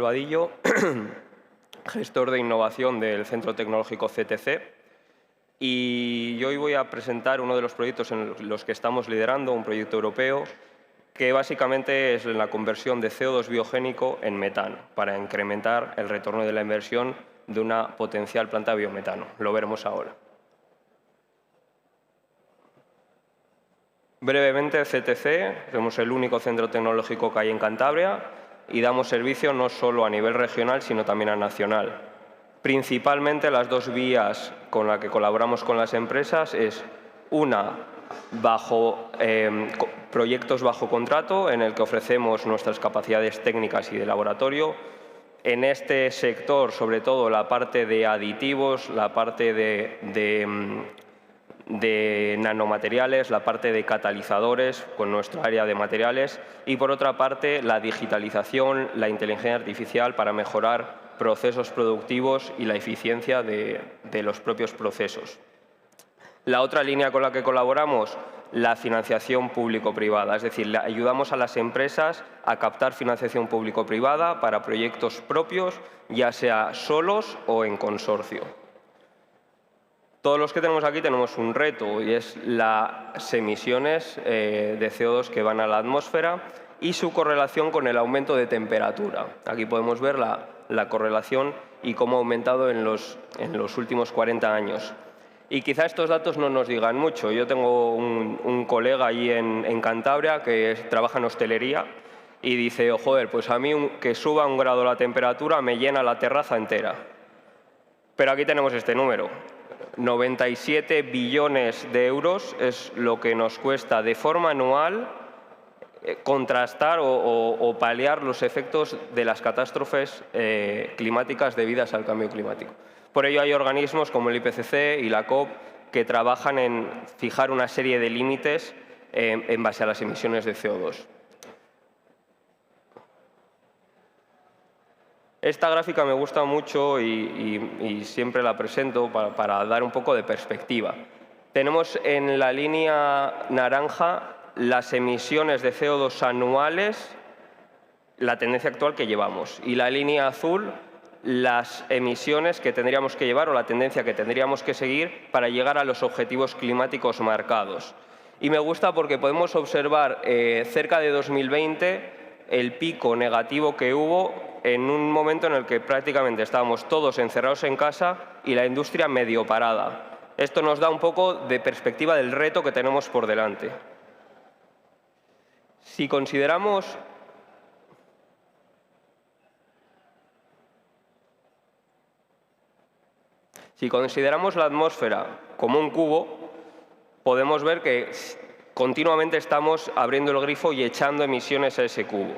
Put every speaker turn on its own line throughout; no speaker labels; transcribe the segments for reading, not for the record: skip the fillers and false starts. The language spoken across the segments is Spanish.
Vadillo, gestor de innovación del Centro Tecnológico CTC. Y hoy voy a presentar uno de los proyectos en los que estamos liderando, un proyecto europeo, que básicamente es la conversión de CO2 biogénico en metano, para incrementar el retorno de la inversión de una potencial planta de biometano. Lo veremos ahora. Brevemente, CTC, somos el único centro tecnológico que hay en Cantabria y damos servicio no solo a nivel regional, sino también a nacional. Principalmente las dos vías con las que colaboramos con las empresas es una, proyectos bajo contrato, en el que ofrecemos nuestras capacidades técnicas y de laboratorio. En este sector, sobre todo, la parte de aditivos, la parte de nanomateriales, la parte de catalizadores con nuestra área de materiales y, por otra parte, la digitalización, la inteligencia artificial para mejorar procesos productivos y la eficiencia de los propios procesos. La otra línea con la que colaboramos, la financiación público-privada, es decir, ayudamos a las empresas a captar financiación público-privada para proyectos propios, ya sea solos o en consorcio. Todos los que tenemos aquí tenemos un reto y es las emisiones de CO2 que van a la atmósfera y su correlación con el aumento de temperatura. Aquí podemos ver la correlación y cómo ha aumentado en los últimos 40 años. Y quizá estos datos no nos digan mucho. Yo tengo un colega allí en Cantabria que trabaja en hostelería y dice, oh, joder, pues a mí que suba 1 grado la temperatura me llena la terraza entera. Pero aquí tenemos este número. 97 billones de euros es lo que nos cuesta de forma anual contrastar o paliar los efectos de las catástrofes climáticas debidas al cambio climático. Por ello hay organismos como el IPCC y la COP que trabajan en fijar una serie de límites en base a las emisiones de CO2. Esta gráfica me gusta mucho y siempre la presento para dar un poco de perspectiva. Tenemos en la línea naranja las emisiones de CO2 anuales, la tendencia actual que llevamos, y la línea azul las emisiones que tendríamos que llevar o la tendencia que tendríamos que seguir para llegar a los objetivos climáticos marcados. Y me gusta porque podemos observar cerca de 2020 el pico negativo que hubo en un momento en el que prácticamente estábamos todos encerrados en casa y la industria medio parada. Esto nos da un poco de perspectiva del reto que tenemos por delante. Si consideramos la atmósfera como un cubo, podemos ver que continuamente estamos abriendo el grifo y echando emisiones a ese cubo.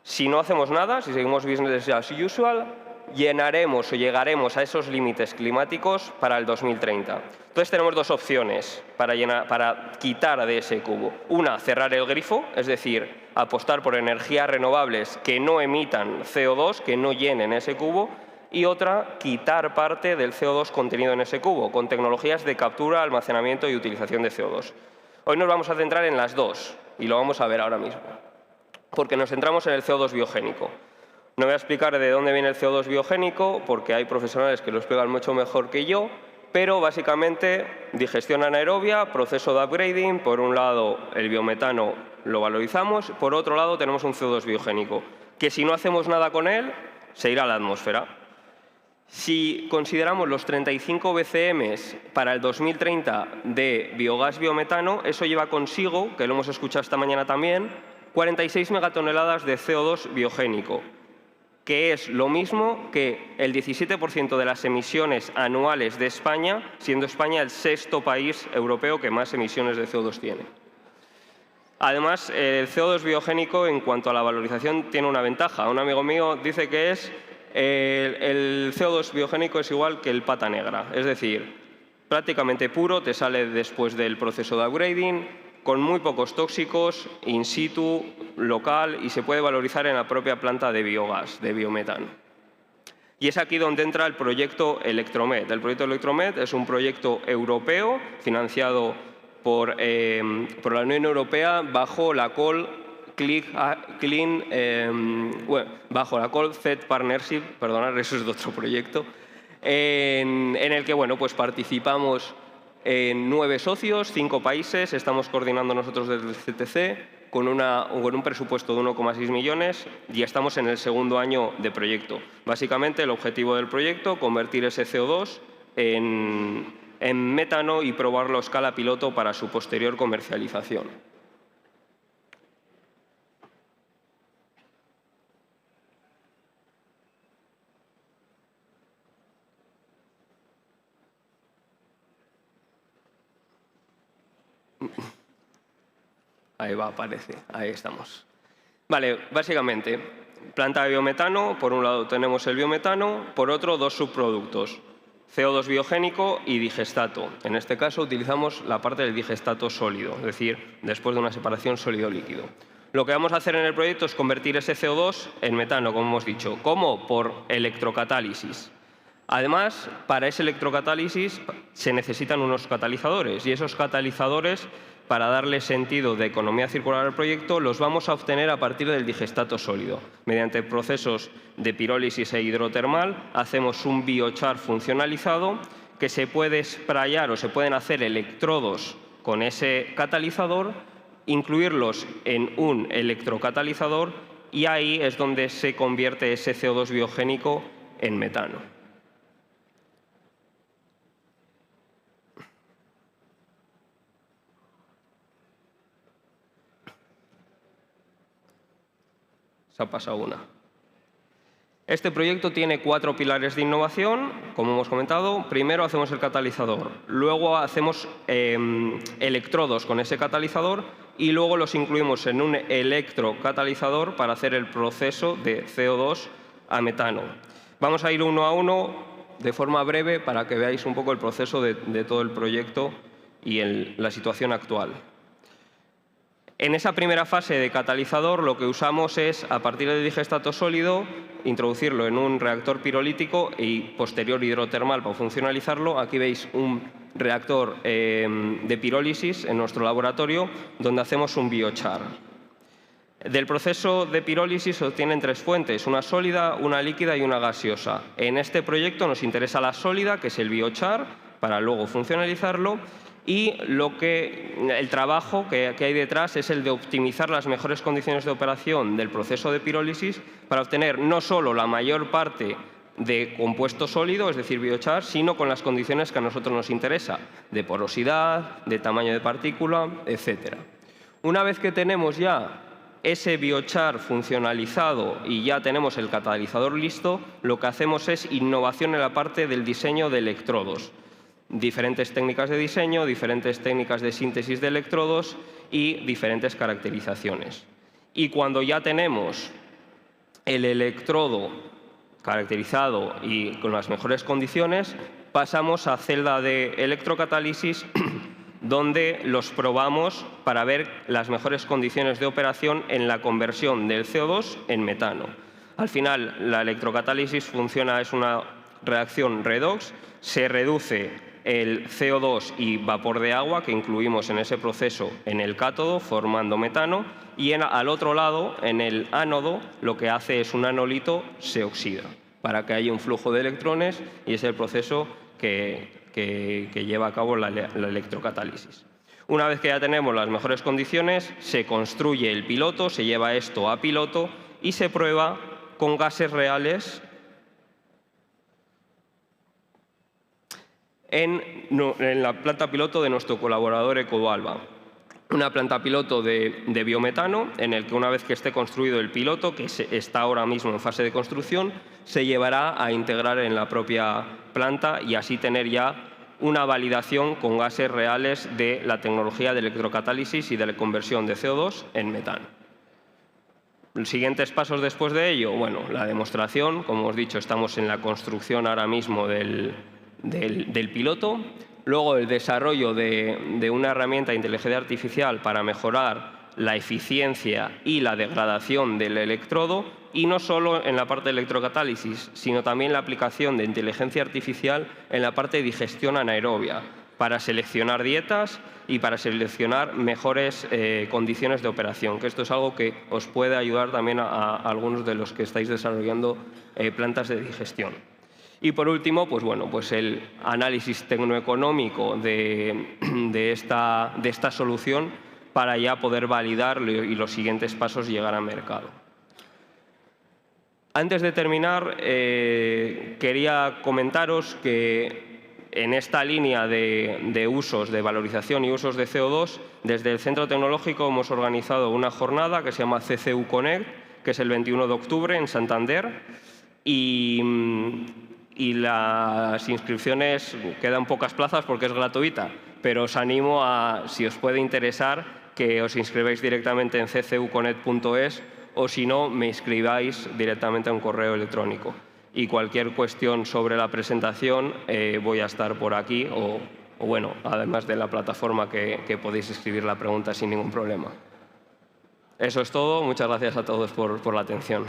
Si no hacemos nada, si seguimos business as usual, llenaremos o llegaremos a esos límites climáticos para el 2030. Entonces tenemos dos opciones para quitar de ese cubo. Una, cerrar el grifo, es decir, apostar por energías renovables que no emitan CO2, que no llenen ese cubo. Y otra, quitar parte del CO2 contenido en ese cubo, con tecnologías de captura, almacenamiento y utilización de CO2. Hoy nos vamos a centrar en las dos y lo vamos a ver ahora mismo, porque nos centramos en el CO2 biogénico. No voy a explicar de dónde viene el CO2 biogénico, porque hay profesionales que lo explican mucho mejor que yo, pero básicamente digestión anaerobia, proceso de upgrading. Por un lado, el biometano lo valorizamos, por otro lado tenemos un CO2 biogénico, que si no hacemos nada con él, se irá a la atmósfera. Si consideramos los 35 BCM para el 2030 de biogás biometano, eso lleva consigo, que lo hemos escuchado esta mañana también, 46 megatoneladas de CO2 biogénico, que es lo mismo que el 17% de las emisiones anuales de España, siendo España el 6º país europeo que más emisiones de CO2 tiene. Además, el CO2 biogénico, en cuanto a la valorización, tiene una ventaja. Un amigo mío dice que el CO2 biogénico es igual que el pata negra, es decir, prácticamente puro, te sale después del proceso de upgrading, con muy pocos tóxicos, in situ, local, y se puede valorizar en la propia planta de biogás, de biometano. Y es aquí donde entra el proyecto Electromed. El proyecto Electromed es un proyecto europeo financiado por la Unión Europea bajo la call bajo la COLZ Partnership, perdonad, eso es de otro proyecto, en el que bueno, pues participamos en 9 socios, 5 países, estamos coordinando nosotros desde el CTC con un presupuesto de 1,6 millones y estamos en el segundo año de proyecto. Básicamente el objetivo del proyecto, convertir ese CO2 en metano y probarlo a escala piloto para su posterior comercialización. Ahí va, aparece. Ahí estamos. Vale, básicamente, planta de biometano. Por un lado tenemos el biometano, por otro 2 subproductos, CO2 biogénico y digestato. En este caso utilizamos la parte del digestato sólido, es decir, después de una separación sólido-líquido. Lo que vamos a hacer en el proyecto es convertir ese CO2 en metano, como hemos dicho. ¿Cómo? Por electrocatálisis. Además, para ese electrocatálisis se necesitan unos catalizadores y esos catalizadores, para darle sentido de economía circular al proyecto, los vamos a obtener a partir del digestato sólido. Mediante procesos de pirólisis e hidrotermal hacemos un biochar funcionalizado que se puede sprayar o se pueden hacer electrodos con ese catalizador, incluirlos en un electrocatalizador y ahí es donde se convierte ese CO2 biogénico en metano. Se ha pasado una. Este proyecto tiene 4 pilares de innovación, como hemos comentado. Primero hacemos el catalizador, luego hacemos electrodos con ese catalizador y luego los incluimos en un electrocatalizador para hacer el proceso de CO2 a metano. Vamos a ir uno a uno de forma breve para que veáis un poco el proceso de todo el proyecto y la situación actual. En esa primera fase de catalizador lo que usamos es, a partir del digestato sólido, introducirlo en un reactor pirolítico y posterior hidrotermal para funcionalizarlo. Aquí veis un reactor de pirólisis en nuestro laboratorio donde hacemos un biochar. Del proceso de pirólisis se obtienen 3 fuentes, una sólida, una líquida y una gaseosa. En este proyecto nos interesa la sólida, que es el biochar, para luego funcionalizarlo. Y el trabajo que hay detrás es el de optimizar las mejores condiciones de operación del proceso de pirólisis para obtener no solo la mayor parte de compuesto sólido, es decir, biochar, sino con las condiciones que a nosotros nos interesa, de porosidad, de tamaño de partícula, etc. Una vez que tenemos ya ese biochar funcionalizado y ya tenemos el catalizador listo, lo que hacemos es innovación en la parte del diseño de electrodos. Diferentes técnicas de diseño, diferentes técnicas de síntesis de electrodos y diferentes caracterizaciones. Y cuando ya tenemos el electrodo caracterizado y con las mejores condiciones, pasamos a celda de electrocatálisis donde los probamos para ver las mejores condiciones de operación en la conversión del CO2 en metano. Al final, la electrocatálisis funciona, es una reacción redox, se reduce el CO2 y vapor de agua que incluimos en ese proceso en el cátodo formando metano y al otro lado, en el ánodo, lo que hace es un anolito, se oxida para que haya un flujo de electrones y es el proceso que lleva a cabo la electrocatálisis. Una vez que ya tenemos las mejores condiciones, se construye el piloto, se lleva esto a piloto y se prueba con gases reales en la planta piloto de nuestro colaborador Ecodualba. Una planta piloto de biometano en el que una vez que esté construido el piloto, que está ahora mismo en fase de construcción, se llevará a integrar en la propia planta y así tener ya una validación con gases reales de la tecnología de electrocatálisis y de la conversión de CO2 en metano. Los siguientes pasos después de ello, bueno, la demostración, como hemos dicho, estamos en la construcción ahora mismo del piloto. Luego el desarrollo de una herramienta de inteligencia artificial para mejorar la eficiencia y la degradación del electrodo y no solo en la parte de electrocatálisis, sino también la aplicación de inteligencia artificial en la parte de digestión anaerobia para seleccionar dietas y para seleccionar mejores condiciones de operación, que esto es algo que os puede ayudar también a algunos de los que estáis desarrollando plantas de digestión. Y por último, pues bueno, pues el análisis tecnoeconómico de esta solución para ya poder validar y los siguientes pasos llegar al mercado. Antes de terminar, quería comentaros que en esta línea de usos, de valorización y usos de CO2, desde el Centro Tecnológico hemos organizado una jornada que se llama CCU Connect, que es el 21 de octubre en Santander, y las inscripciones, quedan pocas plazas porque es gratuita, pero os animo a, si os puede interesar, que os inscribáis directamente en ccuconnect.es o si no, me inscribáis directamente a un correo electrónico. Y cualquier cuestión sobre la presentación voy a estar por aquí o bueno, además de la plataforma que podéis escribir la pregunta sin ningún problema. Eso es todo. Muchas gracias a todos por la atención.